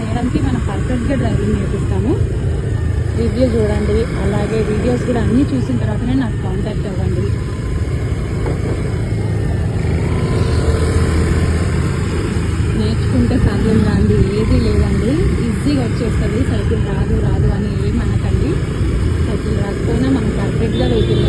మేడంకి మనం పర్ఫెక్ట్గా డ్రైవింగ్ నేర్పిస్తాము. రివ్యూ చూడండి, అలాగే వీడియోస్ కూడా అన్నీ చూసిన తర్వాతనే నాకు కాంటాక్ట్ అవ్వండి. నేర్చుకుంటే సాధ్యం కాండి ఏది లేదండి, ఈజీగా వచ్చేస్తుంది. సైకిల్ రాదు రాదు అని ఏమనకండి. సైకిల్ రాకపోయినా మనం పర్ఫెక్ట్గా వెహికల్